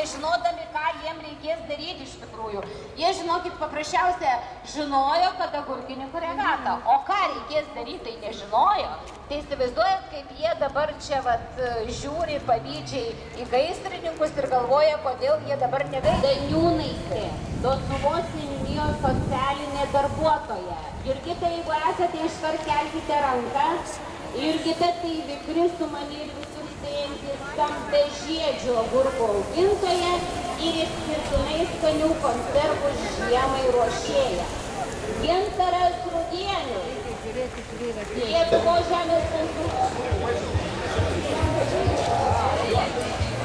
Nežinodami, ką jiem reikės daryti iš tikrųjų. Jie, žinokit, paprasčiausia žinojo, kad agurkininkų regata, o ką reikės daryti, tai nežinojo. Tai įsivaizduojat, kaip jie dabar čia žiūri pavydžiai į gaisrininkus ir galvoja, kodėl jie dabar negaisria. Daniūnaitė, Dotnuvos seniūnijos socialinė darbuotoja. Jurgita, jeigu esate, iškart kelkite rankas. Jurgita, tai Vikri su mani ir visur sėjantis stambiažiedžių agurkų augintoja ir išskirtinai skanių konservų žiemai ruošėja. Gintaras Rudienius, Lietuvos žemės ūkio.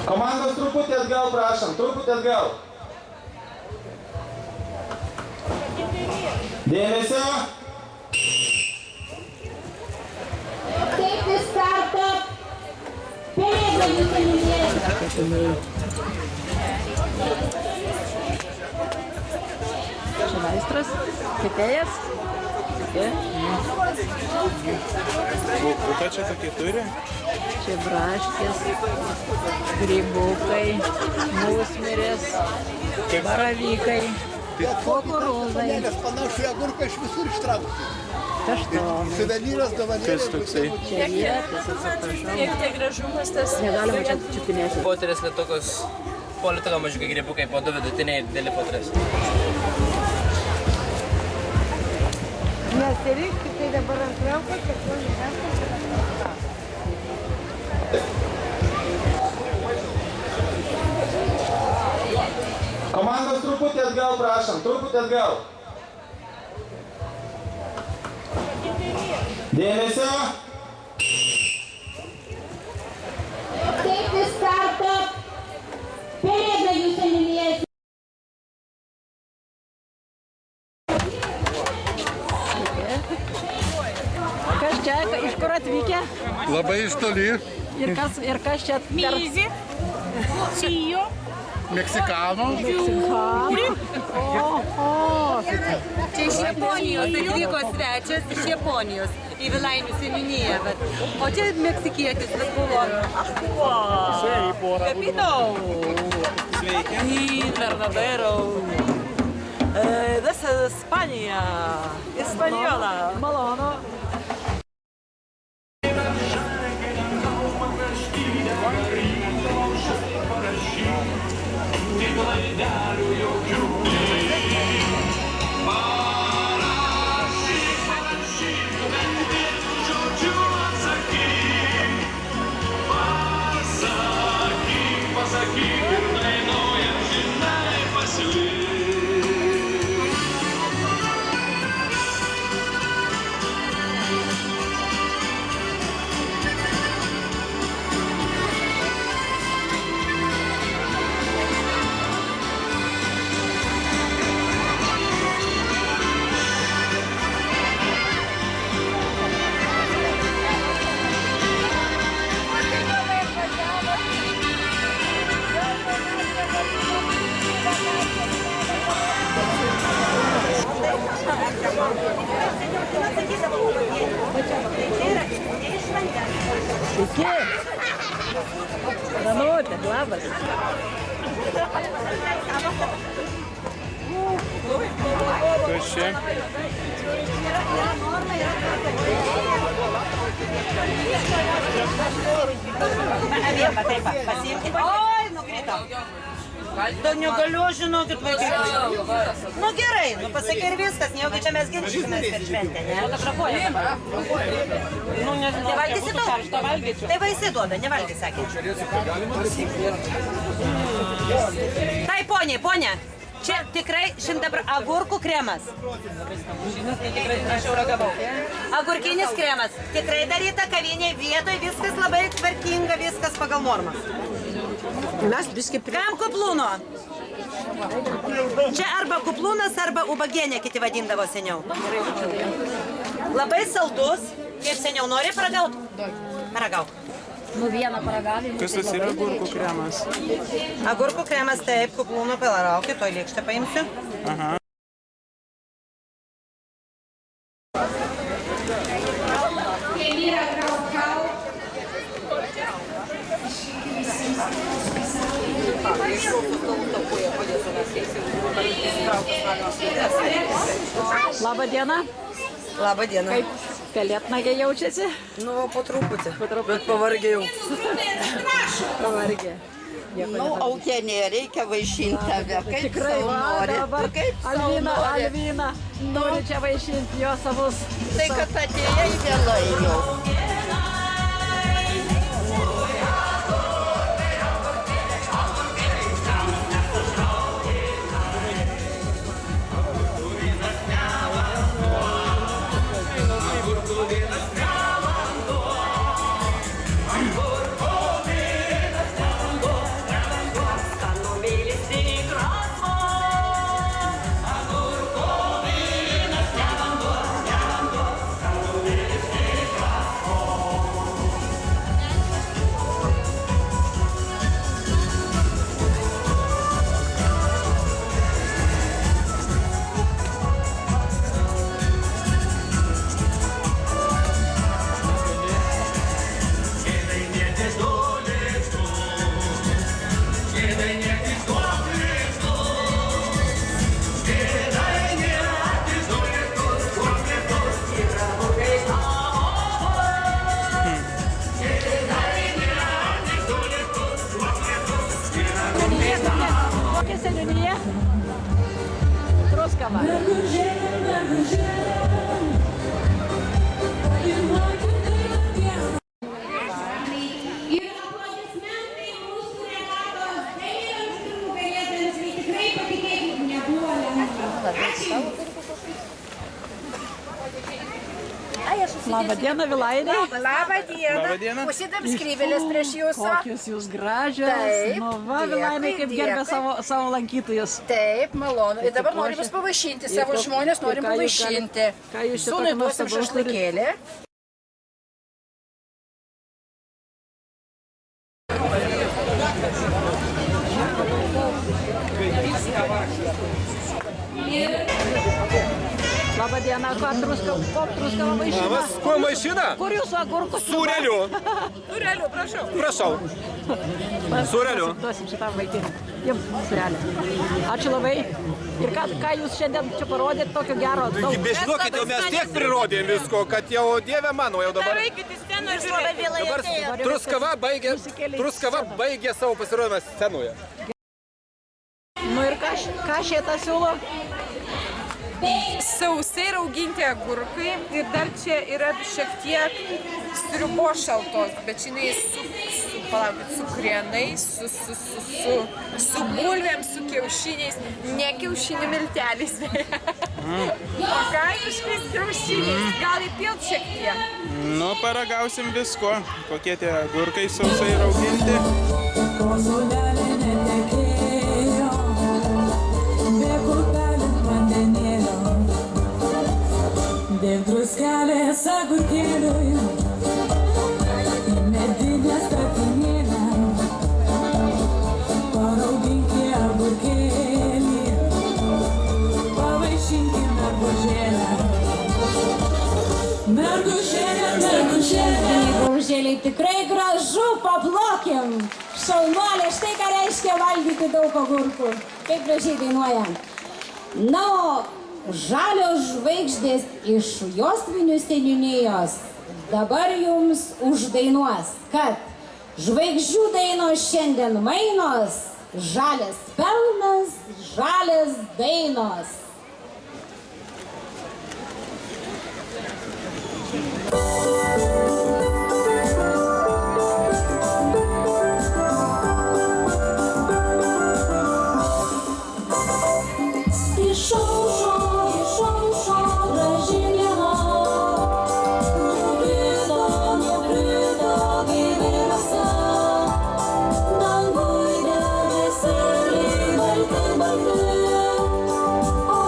Komandos truputį atgal, prašom, truputį atgal. Dėmesio. Take the startup. Pelėda jūsų minėjai. Čia meistras, kepėjas. Ką čia tokį turi? Čia braškės, grybukai, musmirės, baravykai, kukurūzai. Panašu, agurką iš visur ištraukti. Kaštonai. Suvenyras, dovanėlės. Kas toksai? Čia vietas, atsiprašau. Kiek tai gražumas tas? Negalima čia čiupinėti. Po 3 lietukus, po lietuką mažiukai grybukai, po 2 vidutiniai ir dideli po 3. Nesirinkti, tai dabar ant rankos, kad jau negalima. Komandos truputį atgal, prašom, truputį atgal. Dėmesio. Take the startup. Pelėda jūsų minėjai. Kas čia, iš kur atvykę? Labai iš toli. Ir kas čia? Myzi, Cijo, Meksikano. čia iš Japonijos atvyko svečias iš Japonijos į Vilainių seniūniją. O čia meksikietis buvo. Pepito. Sveiki. Y Bernabero. This is España. Española. Malonu. Iki. Danutė, labas. Kas čia? Oi, nukrito. To negaliu, žinokit, vaikai. Nu gerai, nu pasakai ir viskas, nejaugi čia mes ginčysimės per šventę, ne? Nu, nevalgysi tu? Tai vaisiai duoda, nevalgysi, sakė. Tai ponia, čia tikrai 100 agurkų kremas. Aš jau ragavau. Agurkinis kremas. Tikrai daryta kavinėje vietoje, viskas labai tvarkinga, viskas pagal normą. Mes biškai prie... Kam kuplūno? Čia arba kuplūnas, arba ubagienė, kiti vadindavo seniau. Labai saldus, Kaip seniau nori paragauti? Paragauk. Nu vieną paragavimą. Kas tas yra agurkų kremas? Agurkų kremas taip, kuklūno paragaukit, toj lėkštę paimsiu. Aha. Labą dieną. Labą dieną. Kaip pelėtnagė jaučiasi? Nu, po truputį. Bet pavargė jau. Pavargė. Nu, augenė, reikia vaišinti tave. Kaip Tikrai, sau va, nori. dabar Kaip sau nori. Alvina nori čia vaišinti jo savus. Tai, kad atėjai vėlai jau. Kokia seniūnija? Truskava. Ir aplodismentai mūsų regatos dalyviams ir nugalėtojams, tai tikrai patikėkit, nebuvo lengva. Labą dieną, Vilainė. Labą dieną. Labą dieną. Užsidėm skrybėlės prieš jūsų. Kokios jūs gražios. Taip, Nu va, Vilainė, kaip dėkui, gerbė dėkui. savo lankytojus. Taip, malonu. Ir dabar norim jūs pavaišinti. Savo Ir ko- žmonės norim ir ką jūs pavaišinti. ką jūs čia Sūnui tokio duosim nuostabaus turit? šašlykėlį. Labą dieną, ko truskava vaišina? Kuo mašina? Kur jūsų agurkus? Sūreliu. Sūreliu, prašau. Prašau. Sūreliu. Duosim šitam vaikinui. Jum, sūrelį. Ačiū labai. Ir ką jūs šiandien čia parodėt tokio gero? Daug. Bežinokit, jau mes tiek prirodėm visko, kad jau dieve mano, jau dabar. Dabar Truskava baigė savo pasirodymą scenoje. Nu ir ką šitą siūlo? Sausiai rauginti agurkai ir dar čia yra šiek tiek sriubos šaltos, bet jinai su krienais, su bulvėm, su kiaušiniais, ne kiaušinių milteliais. Organiškais kiaušiniais, gal įpilt šiek tiek. Nu, paragausim visko. Kokie tie agurkai sausai rauginti. Dėl druskelės agurkėliui į medinę statinėlę parauginkime agurkėlį, pavaišinkime mergužėlę. Mergužėlė, mergužėlė. Mergužėliai, tikrai gražu, paplokim. Šaunuolė, štai ką reiškia valgyti daug agurkų. Kaip gražiai dainuoja. Na, žalios žvaigždės iš Josvinių seniūnijos dabar jums uždainuos, kad žvaigždžių dainos šiandien mainos, žalias pelnas, žalias dainos. O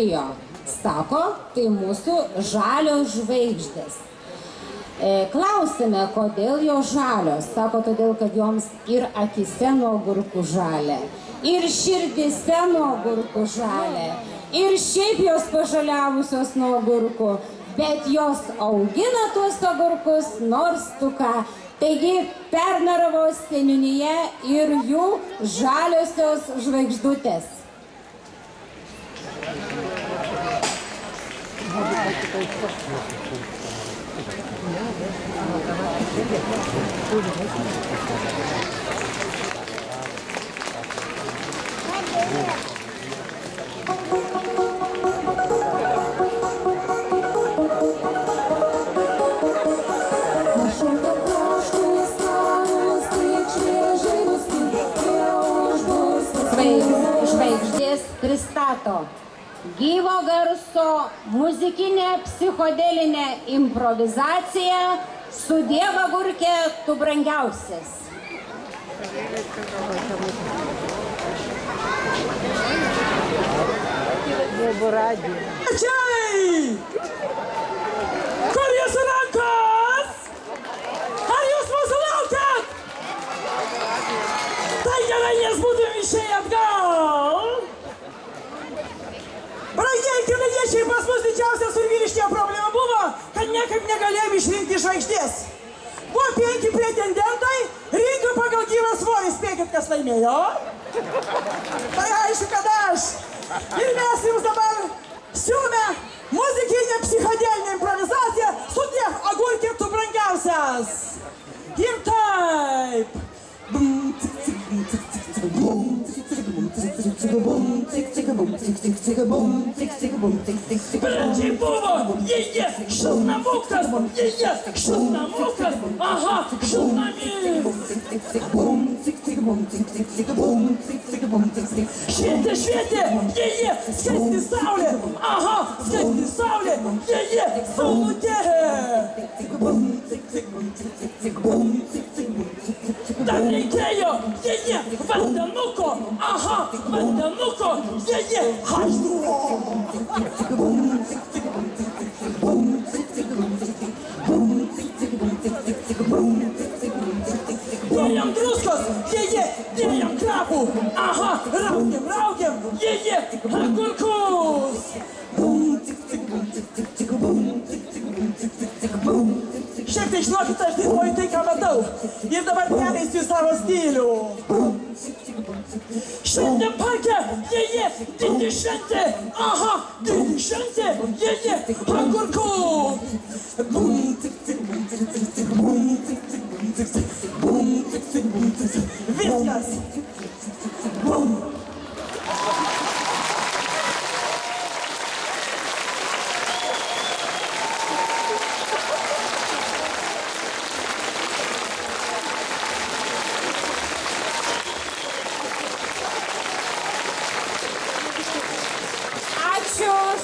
atėjo? Sako, tai mūsų žalios žvaigždės. Klausime, kodėl jos žalios. Sako, todėl, kad joms ir akise nuo agurkų žalia, ir širdise nuo agurkų žalia, ir šiaip jos pažaliavusios nuo agurkų, bet jos augina tuos agurkus nors tu ką. Taigi Pernaravos seniūnija ir jų žaliosios žvaigždutės. Žvaigždės pristato gyvo garso muzikinė psichodelinė improvizacija Su Dievo agurke tu brangiausias. Čia! Kur jūsų rankos? Ar jūs mūsų laukiat? Tai gerai, nes būtum išėję atgal. Brangieji kiniečiai, pas mus didžiausia Surviliškėje problema buvo, kad niekaip negalėjom išrinkti žvaigždės. Buvo 5 pretendentai, rinko pagal gyvą svorį, spėkit, kas laimėjo. Tai aišku, kad aš. Ir mes jums dabar siūlome muzikinę psichodelinę improvizaciją Su Dievo agurke tu brangiausias. Ir taip. Pradžiai buvo, jie, šilnamukas, šilnamukas, aha, šilnami. Švietė, jie, skaisti saulė, aha, skaisti saulė, jie, saulutė. Dar reikėjo, jie, vandenuko, aha, vandenuko, jie, haždu. Dėjom druskos, jie, dėjom krapų, aha, raugiam, jie, agurkus. Šiek tiek žinokit, aš dirbuoju tai, ką matau. Ir dabar perleisiu savo stilių. Šiandien parke, jie, didi šventė, aha, didi šventė, jie, agurkų. Viskas.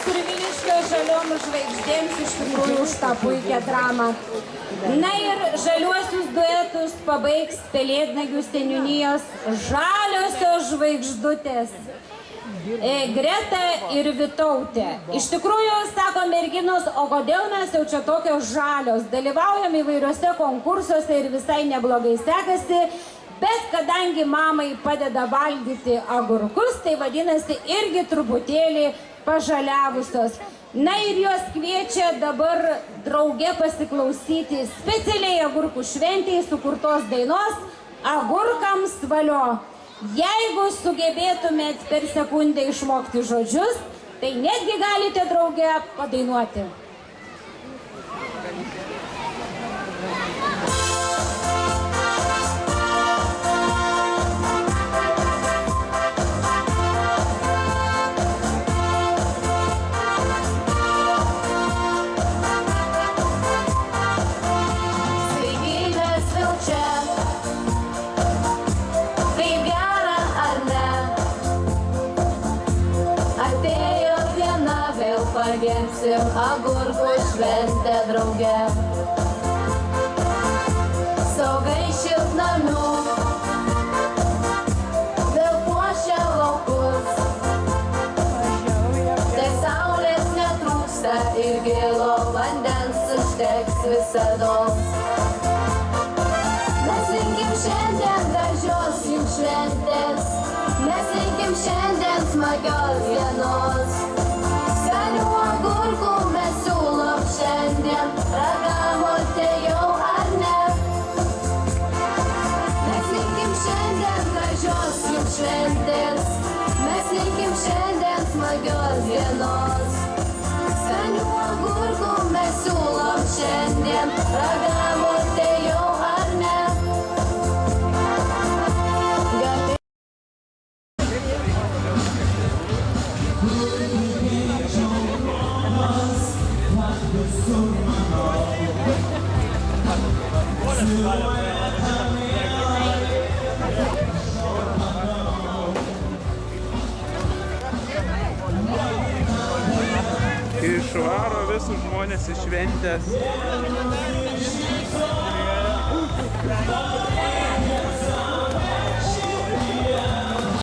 Surviliškio žaliom žvaigždėms iš tikrųjų už tą puikią dramą. Na ir žaliuosius duetus pabaigs Pelėdnagių seniūnijos žaliosios žvaigždutės Greta ir Vytautė. Iš tikrųjų, sako merginos, o kodėl mes jau čia tokios žalios? Dalyvaujam įvairiuose konkursuose ir visai neblogai sekasi. Bet kadangi mamai padeda valgyti agurkus, tai vadinasi irgi truputėlį pažaliavusios. Na ir jos kviečia dabar drauge pasiklausyti specialiai agurkų šventėje sukurtos dainos Agurkams valio. Jeigu sugebėtumėt per sekundę išmokti žodžius, tai netgi galite drauge padainuoti. Pagerbsim agurkų šventę drauge. Saugai šiltnamių vėl puošia laukus. Tai visados. Mes linkim šiandien gražios jums šventės, mes linkim šiandien smagios dienos. Skanių agurkų mes siūlom šiandien, ragavote jau ar ne? Mes linkim šiandien gražios jums šventės, mes linkim šiandien smagios dienos. Skanių agurkų mes siūlom šiandien, ragavote jau ar ne? Išvaro visus žmonės iš šventės.